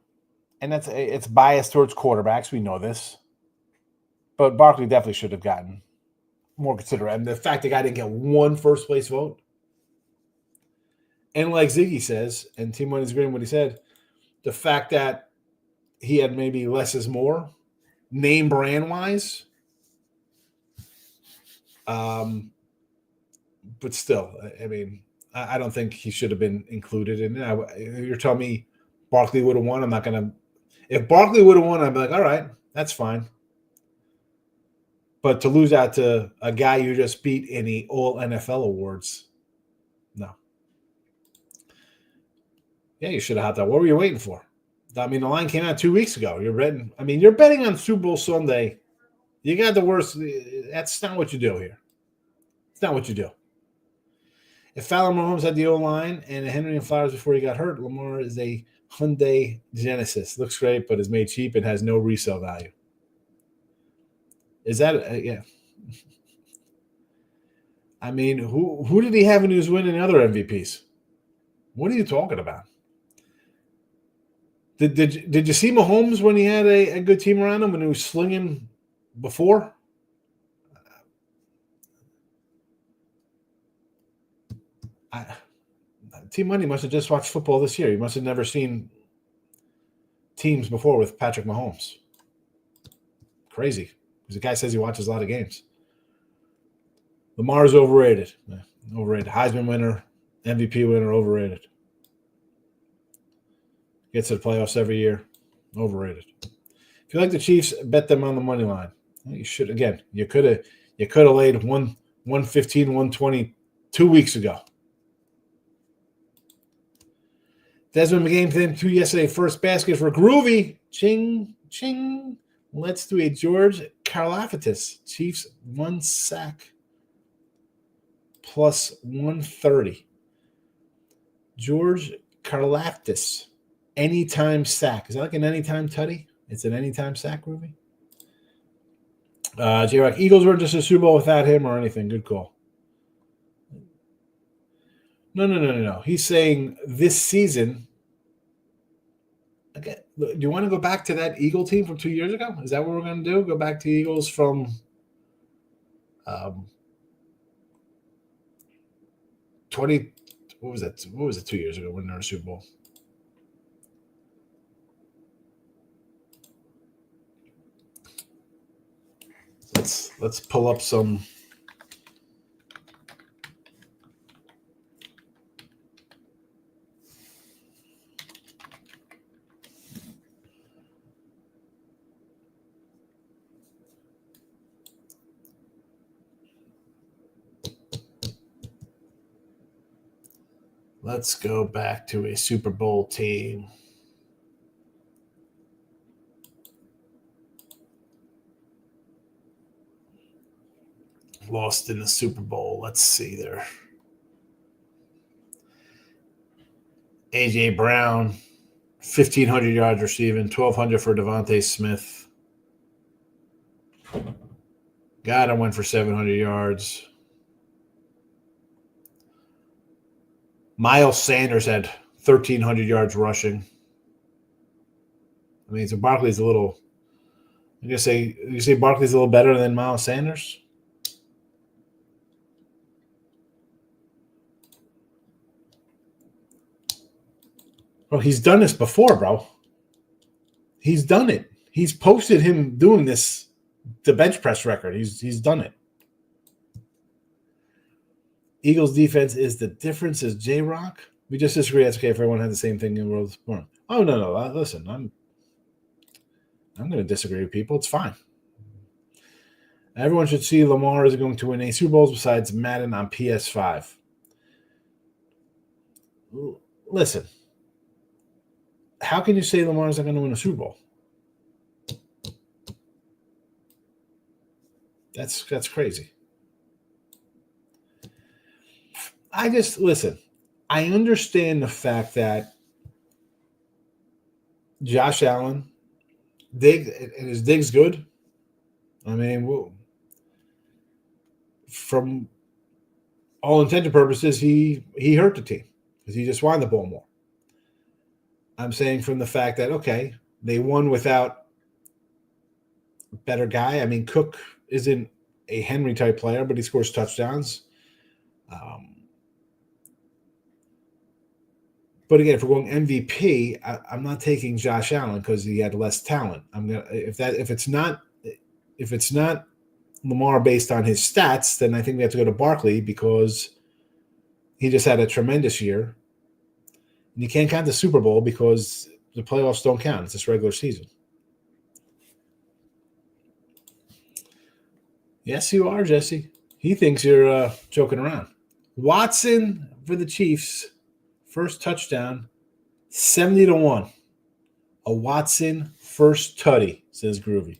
And it's biased towards quarterbacks. We know this. But Barkley definitely should have gotten more consideration. And the fact the guy didn't get one first-place vote. And like Ziggy says, and Team Money's agreeing with what he said, the fact that he had maybe less is more, name brand-wise. But still, I mean, I don't think he should have been included in it. You're telling me Barkley would have won? I'm not going to – if Barkley would have won, I'd be like, all right, that's fine. But to lose out to a guy you just beat in the All-NFL awards, no. Yeah, you should have had that. What were you waiting for? I mean, the line came out 2 weeks ago. You're betting on Super Bowl Sunday. You got the worst. That's not what you do here. It's not what you do. If Fowler Mahomes had the O-line and Henry and Flowers before he got hurt, Lamar is a Hyundai Genesis. Looks great, but is made cheap and has no resale value. Is that yeah? I mean, who did he have when he was winning other MVPs? What are you talking about? Did you see Mahomes when he had a good team around him when he was slinging before? Team Money must have just watched football this year. He must have never seen teams before with Patrick Mahomes. Crazy. Because the guy says he watches a lot of games. Lamar's overrated. Overrated. Heisman winner, MVP winner, overrated. Gets to the playoffs every year. Overrated. If you like the Chiefs, bet them on the money line. You should again. You could have laid 115, 120 2 weeks ago. Desmond McGain then 2 yesterday. First basket for Groovy. Ching, ching. Let's do a George Karlaftis. Chiefs 1 sack plus 130. George Karlaftis. Anytime sack. Is that like an anytime tutty? It's an anytime sack, Ruby. J-Rock, Eagles were just a Super Bowl without him or anything. Good call. No. He's saying this season. Okay, do you want to go back to that Eagle team from 2 years ago? Is that what we're going to do? Go back to Eagles from 20. What was that? What was it 2 years ago when they were in Super Bowl? Let's pull up some. Let's go back to a Super Bowl team. lost in the Super Bowl. Let's see there. A.J. Brown, 1,500 yards receiving, 1,200 for Devontae Smith. Goddard went for 700 yards. Miles Sanders had 1,300 yards rushing. I mean, so Barkley's a little. You say Barkley's a little better than Miles Sanders? Well, he's done this before, bro. He's done it. He's posted him doing this, the bench press record. He's done it. Eagles defense is the difference as J-Rock. We just disagree. That's okay if everyone had the same thing in the world. Oh, no. Listen, I'm going to disagree with people. It's fine. Everyone should see Lamar is going to win 8 Super Bowls besides Madden on PS5. Listen, how can you say Lamar is not going to win a Super Bowl? That's crazy. Listen, I understand the fact that Josh Allen, his dig's good. I mean, from all intents and purposes, he hurt the team because he just wanted the ball more. I'm saying from the fact that, okay, they won without a better guy. I mean, Cook isn't a Henry-type player, but he scores touchdowns. But again, if we're going MVP, I'm not taking Josh Allen because he had less talent. If it's not Lamar based on his stats, then I think we have to go to Barkley because he just had a tremendous year. And you can't count the Super Bowl because the playoffs don't count. It's just regular season. Yes, you are, Jesse. He thinks you're joking around. Watson for the Chiefs. First touchdown, 70-1. A Watson first tutty, says Groovy.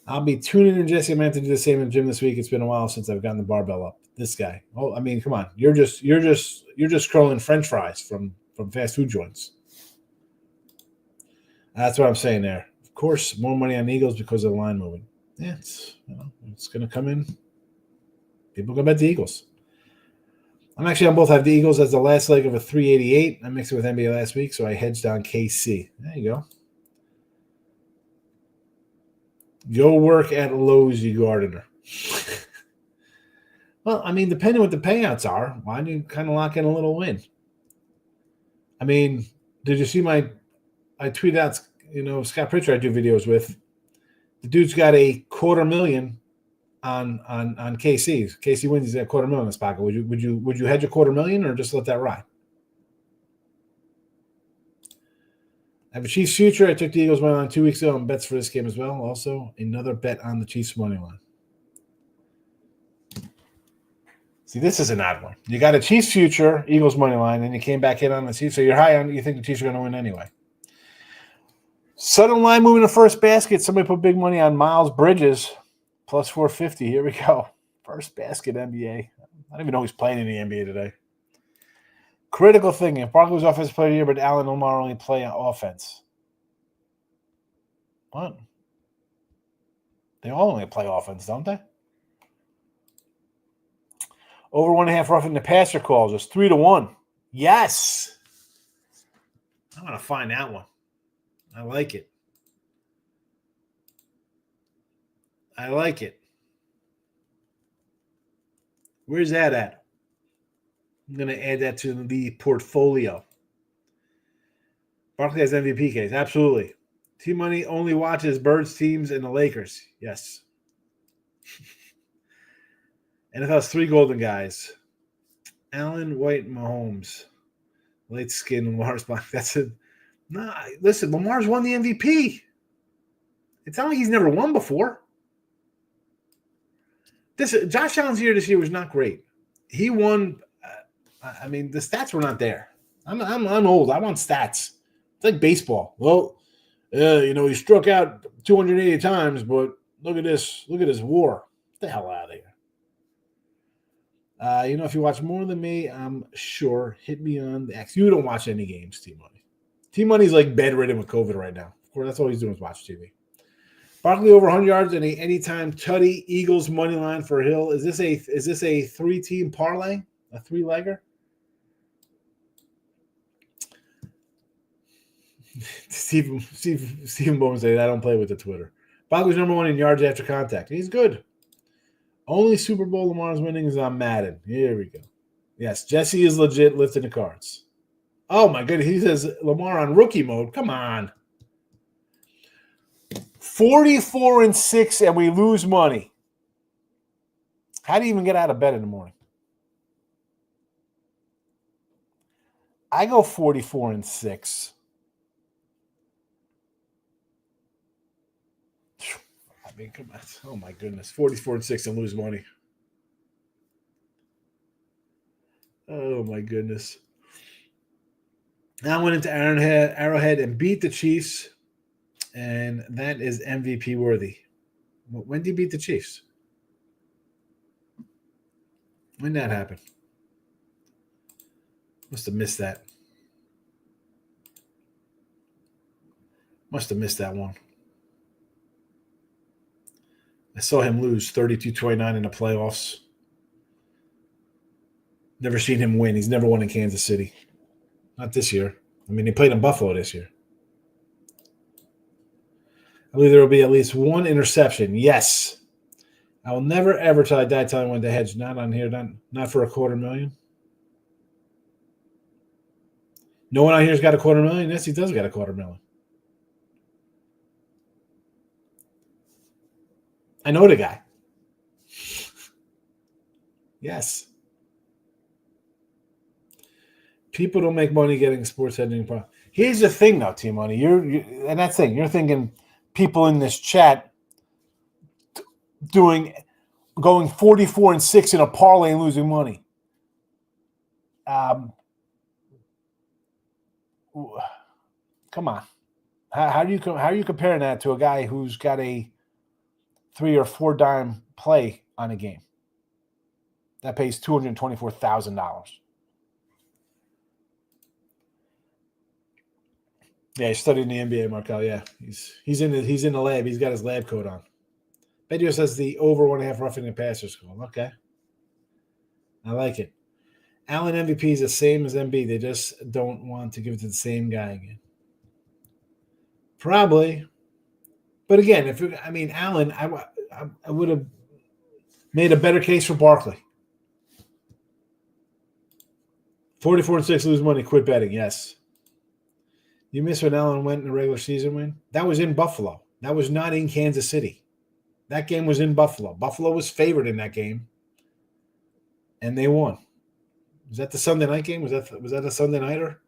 I'll be tuning in, Jesse. I'm going to have to do the same in the gym this week. It's been a while since I've gotten the barbell up. This guy. Oh, I mean, come on. You're just scrolling French fries from fast food joints. That's what I'm saying there. Of course, more money on the Eagles because of the line moving. Yeah, it's going to come in. People go bet the Eagles. I'm actually on both. I have the Eagles as the last leg of a 388. I mixed it with NBA last week, so I hedged on KC. There you go. Go work at Lowe's, you gardener. Well, I mean, depending what the payouts are, why do you kind of lock in a little win? I mean, did you see I tweeted out, Scott Pritchard I do videos with. The dude's got $250,000 on KC. KC wins, he's got $250,000 in his pocket. Would you hedge $250,000 or just let that ride? I have a Chiefs future. I took the Eagles money line 2 weeks ago and bets for this game as well. Also, another bet on the Chiefs money line. See, this is an odd one. You got a Chiefs future, Eagles money line, and you came back in on the Chiefs. So you're high on. You think the Chiefs are going to win anyway. Southern line moving to first basket. Somebody put big money on Miles Bridges, plus 450. Here we go. First basket NBA. I don't even know who's playing in the NBA today. Critical thinking. Barkley was offensive player of the year, but Allen and Lamar only play on offense. What? They all only play offense, don't they? Over 1.5 roughing the passer calls. It's 3-1. Yes. I'm going to find that one. I like it. I like it. Where's that at? I'm going to add that to the portfolio. Barkley has MVP case. Absolutely. Team Money only watches Birds teams and the Lakers. Yes. NFL's 3 golden guys. Allen, White, Mahomes. Light skin, Lamar's black. That's it. Nah, listen, Lamar's won the MVP. It's not like he's never won before. Josh Allen's year this year was not great. He won. I mean, the stats were not there. I'm old. I want stats. It's like baseball. Well, he struck out 280 times, but look at this. Look at his WAR. Get the hell out of here. If you watch more than me, I'm sure. Hit me on the X. You don't watch any games, T-Money. T-Money's like bedridden with COVID right now. Of course, that's all he's doing is watch TV. Barkley over 100 yards and a anytime tutty. Eagles money line for Hill. Is this a 3-team parlay? A 3-legger? Stephen Bowman said, I don't play with the Twitter. Barkley's number 1 in yards after contact. He's good. Only Super Bowl Lamar's winning is on Madden. Here we go. Yes, Jesse is legit lifting the cards. Oh, my goodness. He says Lamar on rookie mode. Come on. 44-6, and we lose money. How do you even get out of bed in the morning? I go 44-6. I mean, come on. Oh, my goodness. 44-6 and lose money. Oh, my goodness. Now I went into Arrowhead and beat the Chiefs, and that is MVP worthy. When did you beat the Chiefs? When did that happen? Must have missed that. Must have missed that one. I saw him lose 32-29 in the playoffs. Never seen him win. He's never won in Kansas City. Not this year. I mean, he played in Buffalo this year. I believe there will be at least one interception. Yes. I will never, ever till I die telling when to hedge. Not on here. Not for $250,000. No one out here's got $250,000. Yes, he does got $250,000. I know the guy. Yes. People don't make money getting sports editing. Here's the thing, though, T-Money. And that's the thing. You're thinking people in this chat going 44-6 in a parlay and losing money. Come on. How are you comparing that to a guy who's got a 3 or 4 dime play on a game that pays $224,000? Yeah, he's studying the NBA, Markel. Yeah, he's in the lab. He's got his lab coat on. Bedio says the over 1.5 roughing the passer score. Okay, I like it. Allen MVP is the same as MB. They just don't want to give it to the same guy again. Probably, but again, Allen, I would have made a better case for Barkley. 44-6, lose money, quit betting. Yes. You missed when Allen went in the regular season win? That was in Buffalo. That was not in Kansas City. That game was in Buffalo. Buffalo was favored in that game, and they won. Was that the Sunday night game? Was that a Sunday nighter?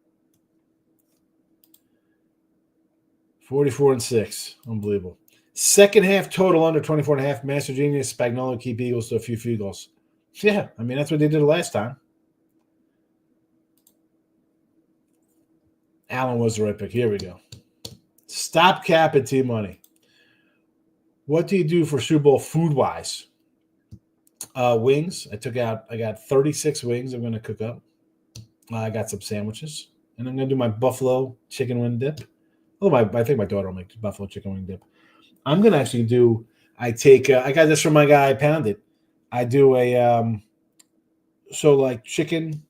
44-6. Unbelievable. Second half total under 24.5. Master Genius, Spagnuolo keep Eagles to a few field goals. Yeah, that's what they did last time. Allen was the right pick. Here we go. Stop capping T-Money. What do you do for Super Bowl food-wise? Wings. I got 36 wings I'm going to cook up. I got some sandwiches. And I'm going to do my buffalo chicken wing dip. I think my daughter will make buffalo chicken wing dip. I'm going to actually do – I got this from my guy, Pounded. I do a chicken,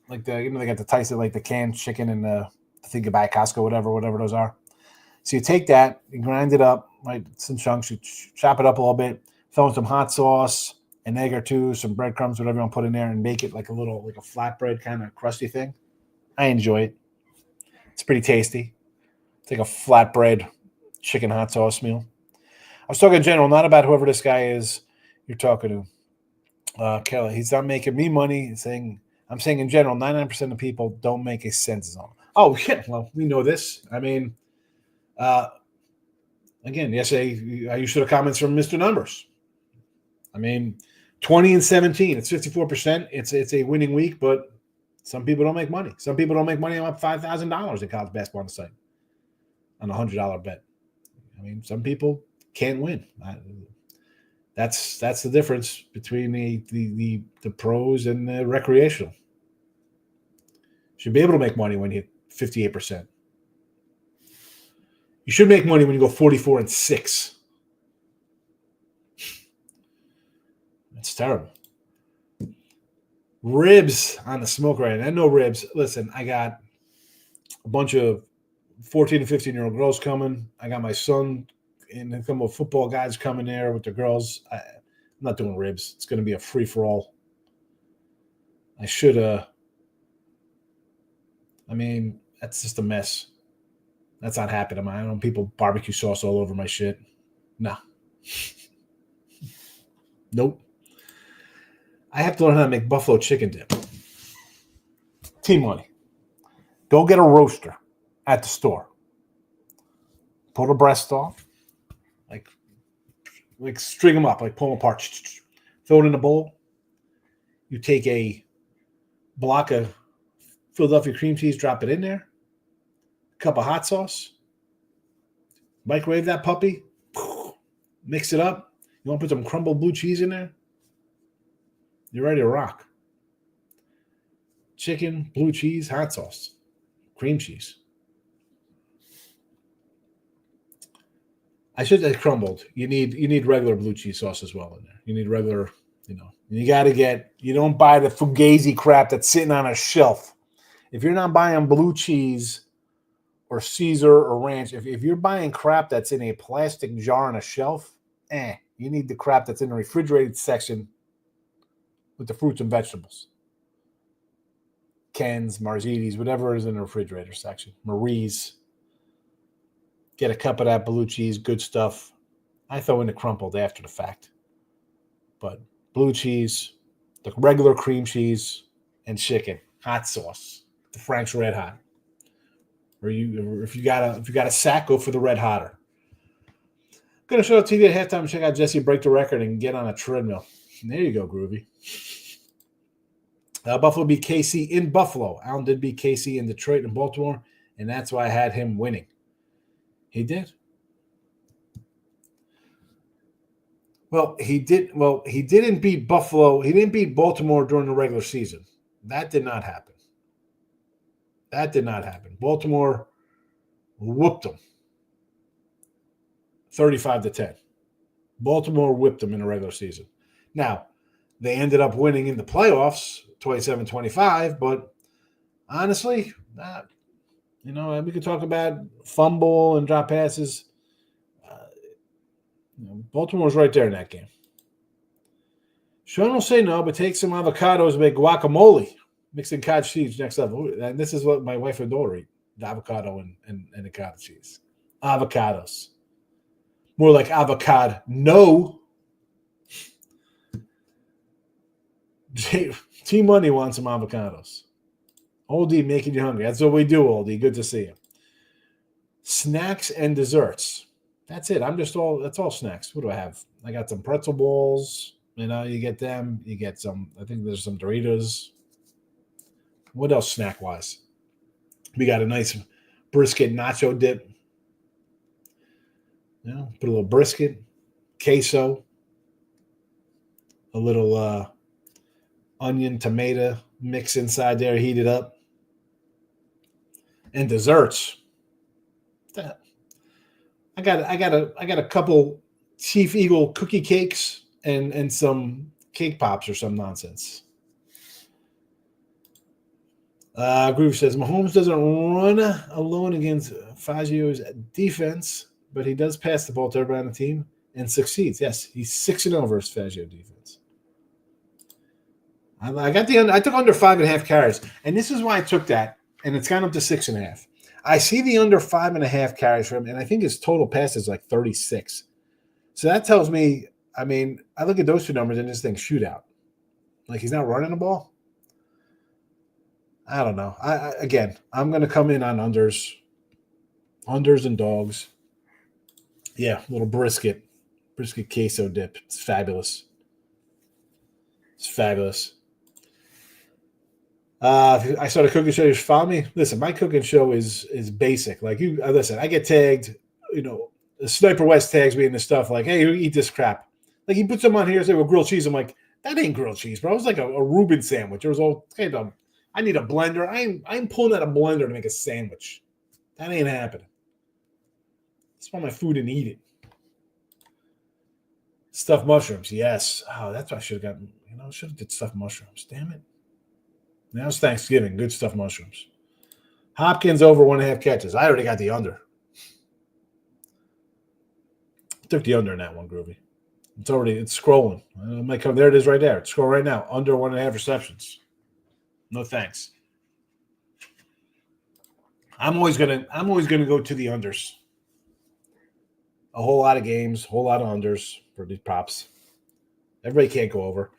like they got the Tyson, like the canned chicken and the thing you buy at Costco, whatever those are. So you take that, you grind it up, right? It's in chunks. You chop it up a little bit, throw in some hot sauce, an egg or two, some breadcrumbs, whatever you want to put in there, and make it like a flatbread kind of crusty thing. I enjoy it. It's pretty tasty. It's like a flatbread chicken hot sauce meal. I was talking in general, not about whoever this guy is you're talking to. Kelly, he's not making me money. I'm saying in general, 99% of people don't make a cent on. Oh, yeah. Well, we know this. Again, yesterday I used to the comments from Mr. Numbers. 20-17. It's 54%. It's a winning week, but some people don't make money. Some people don't make money on $5,000 in college basketball on the site on a $100 bet. Some people can't win. That's the difference between the pros and the recreational. You should be able to make money when you hit 58%. You should make money when you go 44-6. That's terrible. Ribs on the smoke right now. No ribs. Listen, I got a bunch of 14 and 15-year-old girls coming. I got my son and a couple of football guys coming there with the girls. I'm not doing ribs. It's going to be a free-for-all. I should that's just a mess. That's not happening. I don't want people barbecue sauce all over my shit. No. Nope. I have to learn how to make buffalo chicken dip. Team money. Go get a roaster at the store. Pull the breast off. Like string them up, like pull them apart. Throw it in a bowl. You take a block of Philadelphia cream cheese, drop it in there. Cup of hot sauce. Microwave that puppy. Mix it up. You want to put some crumbled blue cheese in there? You're ready to rock. Chicken, blue cheese, hot sauce, cream cheese. I should have crumbled. You need regular blue cheese sauce as well in there. You need regular, you got to get, you don't buy the Fugazi crap that's sitting on a shelf. If you're not buying blue cheese or Caesar or ranch, if you're buying crap that's in a plastic jar on a shelf, you need the crap that's in the refrigerated section with the fruits and vegetables. Ken's, Marzides, whatever is in the refrigerator section. Marie's. Get a cup of that blue cheese, good stuff. I throw in the crumpled after the fact. But blue cheese, the regular cream cheese, and chicken. Hot sauce. The Frank's Red Hot. Or if you got a sack, go for the Red Hotter. Gonna show TV at halftime, check out Jesse break the record and get on a treadmill. There you go, Groovy. Buffalo beat KC in Buffalo. Allen did beat KC in Detroit and Baltimore, and that's why I had him winning. He did. Well, he didn't beat Buffalo. He didn't beat Baltimore during the regular season. That did not happen. Baltimore whooped them 35-10. Baltimore whipped them in the regular season. Now, they ended up winning in the playoffs 27-25, but honestly, we could talk about fumble and drop passes. Baltimore's right there in that game. Sean will say no, but take some avocados and make guacamole. Mixing cottage cheese next level. And this is what my wife and daughter eat. The avocado and the cottage cheese. Avocados. More like avocado. No. Team Money wants some avocados. Oldie making you hungry. That's what we do, Oldie. Good to see you. Snacks and desserts. That's it. That's all snacks. What do I have? I got some pretzel balls. You get them. You get some, I think there's some Doritos. What else snack-wise? We got a nice brisket nacho dip. Put a little brisket, queso, a little onion, tomato mix inside there, heat it up. And desserts. I got a couple Chief Eagle cookie cakes and some cake pops or some nonsense. Groove says Mahomes doesn't run alone against Fangio's defense, but he does pass the ball to everybody on the team and succeeds. Yes, he's 6-0 versus Fangio defense. I took under 5.5 carries, and this is why I took that, and it's gone up to 6.5. I see the under 5.5 carries for him, and I think his total pass is like 36. So that tells me, I look at those two numbers and just think shootout. Like he's not running the ball. I don't know. I'm going to come in on unders and dogs. Yeah, little brisket queso dip. It's fabulous. I started a cooking show. You should follow me. Listen, my cooking show is basic. Like you, listen. I get tagged. Sniper West tags me in this stuff. Like, hey, you eat this crap. Like he put some on here, say, well, grilled cheese. I'm like, that ain't grilled cheese, bro. It was like a Reuben sandwich. It was all kind of, I need a blender. I'm pulling out a blender to make a sandwich. That ain't happening. Just want my food and eat it. Stuffed mushrooms, yes. Oh, that's what I should have gotten. I should have did stuffed mushrooms. Damn it. Now it's Thanksgiving. Good stuffed mushrooms. Hopkins over 1.5 catches. I already got the under. Took the under in that one, Groovy. It's scrolling. It might come. There it is right there. It's scrolling right now. Under 1.5 receptions. No thanks. I'm always gonna go to the unders. A whole lot of games, whole lot of unders for these props. Everybody can't go over.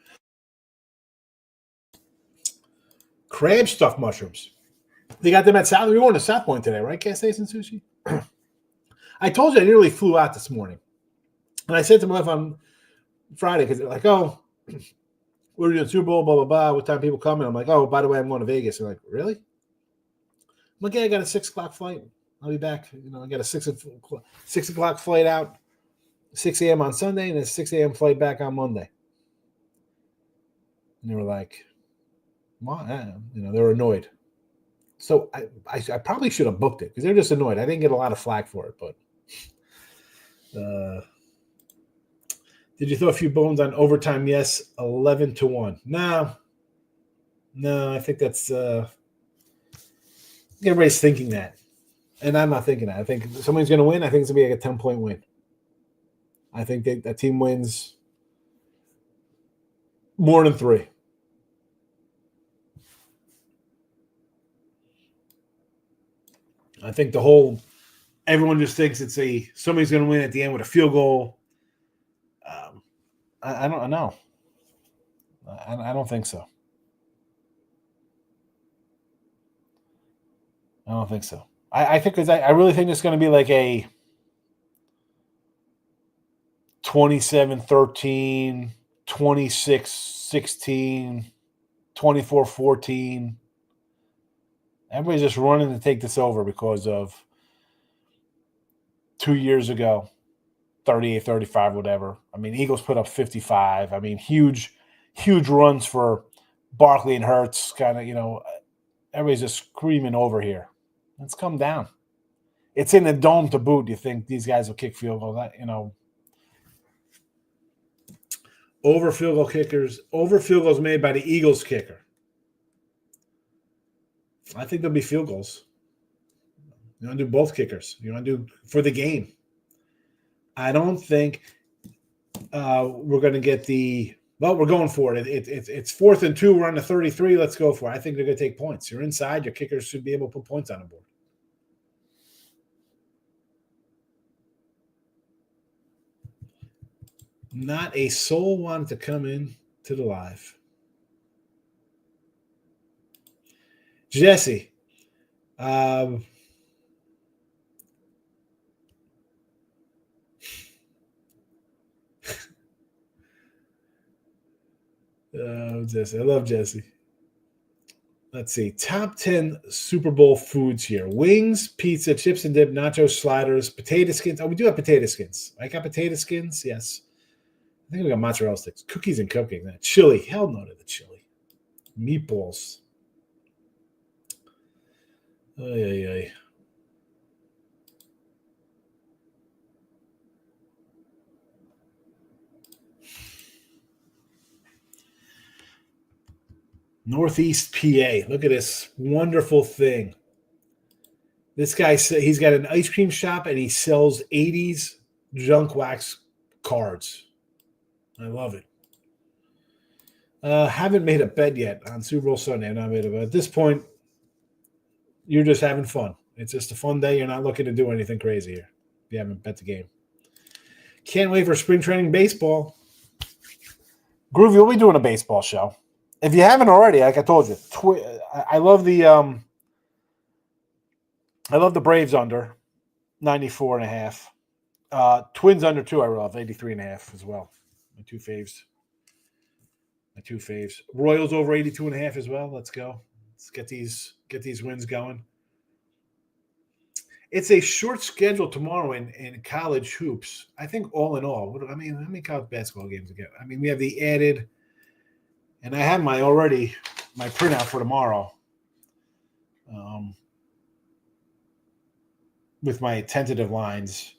Crab stuffed mushrooms. They got them at South. We were going to South Point today, right? Gas Station Sushi. I told you I nearly flew out this morning. And I said to my wife on Friday, because they're like, oh, we're doing Super Bowl, blah, blah, blah. What time people coming? I'm like, oh, by the way, I'm going to Vegas. They're like, really? I'm like, yeah, I got a 6 o'clock flight. I'll be back. I got a 6 o'clock flight out, 6 a.m. on Sunday, and a 6 a.m. flight back on Monday. And they were like, what? They were annoyed. So I probably should have booked it because they're just annoyed. I didn't get a lot of flack for it, but did you throw a few bones on overtime? Yes, 11-1. No, I think that's everybody's thinking that, and I'm not thinking that. I think somebody's going to win. I think it's going to be like a 10-point win. I think that team wins more than 3. I think everyone just thinks somebody's going to win at the end with a field goal. I don't know. I don't think so. I don't think so. I think I really think it's going to be like a 27-13, 26-16, 24-14. Everybody's just running to take this over because of 2 years ago, 38-35, whatever. I mean, Eagles put up 55. I mean, huge runs for Barkley and Hurts. Kind of, everybody's just screaming over here. Let's come down. It's in the dome to boot. You think these guys will kick field goals? Over field goals made by the Eagles kicker. I think there'll be field goals. You want to do both kickers. You want to do for the game. I don't think we're going to get we're going for it. It's 4th and 2. We're on the 33. Let's go for it. I think they're going to take points. You're inside. Your kickers should be able to put points on the board. Not a soul wanted to come in to the live. Jesse. Jesse. I love Jesse. Let's see. Top 10 Super Bowl foods here. Wings, pizza, chips and dip, nachos, sliders, potato skins. Oh, we do have potato skins. I got potato skins. Yes. I think we got mozzarella sticks. Cookies and cupcakes. Chili. Hell no to the chili. Meatballs. Ay. Northeast PA. Look at this wonderful thing. This guy, he's got an ice cream shop and he sells 80s junk wax cards. I love it. Haven't made a bet yet on Super Bowl Sunday. I'm not made a bet. At this point, you're just having fun. It's just a fun day. You're not looking to do anything crazy here. You haven't bet the game. Can't wait for spring training baseball. Groovy, we'll be doing a baseball show. If you haven't already, like I told you, I love the Braves under 94.5. Twins under 2. I love 83.5 as well. My two faves. Royals over 82.5 as well. Let's go. Let's get these wins going. It's a short schedule tomorrow in college hoops. I think all in all, how many college basketball games again? I mean, we have the added, and I have my printout for tomorrow, with my tentative lines.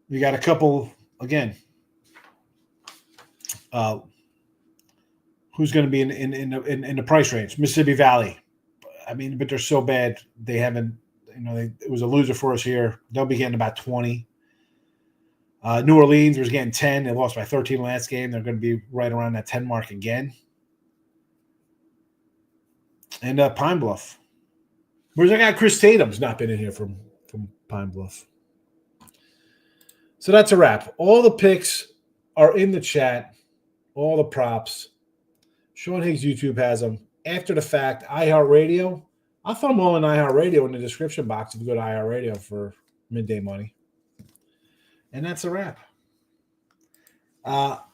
We got a couple again. Who's going to be in the price range? Mississippi Valley. I mean, but they're so bad. They haven't, it was a loser for us here. They'll be getting about 20. New Orleans was getting 10. They lost by 13 last game. They're going to be right around that 10 mark again. And Pine Bluff. Where's that guy Chris Tatum's not been in here from Pine Bluff. So that's a wrap. All the picks are in the chat. All the props. Sean Higgs YouTube has them. After the fact, iHeartRadio. I'll throw them all in iHeartRadio in the description box if you go to iHeartRadio for midday money. And that's a wrap.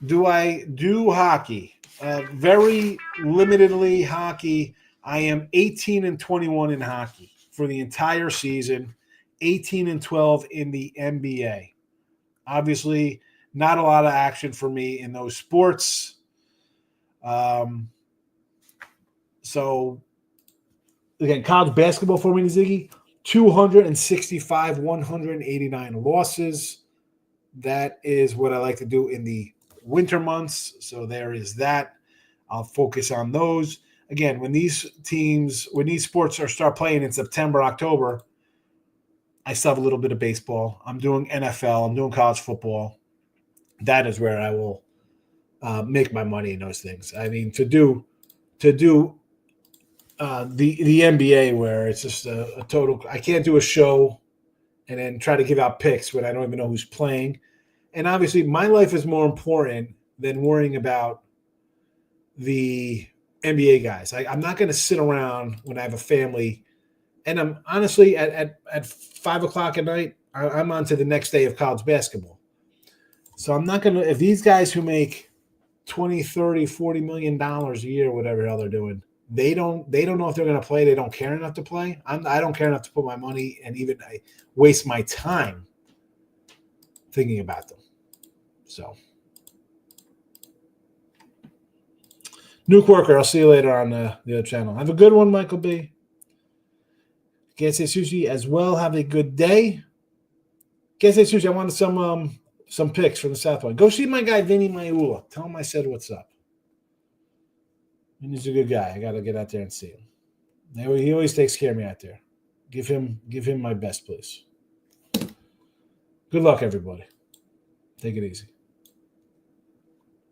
Do I do hockey? Very limitedly hockey. I am 18-21 in hockey for the entire season. 18-12 in the NBA. Obviously, not a lot of action for me in those sports. So, again, college basketball for me, Ziggy, 265, 189 losses. That is what I like to do in the winter months. So there is that. I'll focus on those. Again, when these sports start playing in September, October, I still have a little bit of baseball. I'm doing NFL. I'm doing college football. That is where I will make my money in those things. I mean, to do the NBA where it's just a total. I can't do a show and then try to give out picks when I don't even know who's playing. And obviously, my life is more important than worrying about the NBA guys. I'm not going to sit around when I have a family. And I'm honestly at 5 o'clock at night, I'm on to the next day of college basketball. So I'm not going to, if these guys who make $20, $30, $40 million a year, whatever the hell they're doing, they don't know if they're going to play. They don't care enough to play. I don't care enough to put my money and even waste my time thinking about them. So, Nuke Worker, I'll see you later on the other channel. Have a good one, Michael B. Can't say sushi as well. Have a good day. Can't say sushi. I wanted some picks from the Southwest. Go see my guy Vinny Maiula. Tell him I said what's up. Vinny's a good guy. I got to get out there and see him. He always takes care of me out there. Give him my best, please. Good luck, everybody. Take it easy.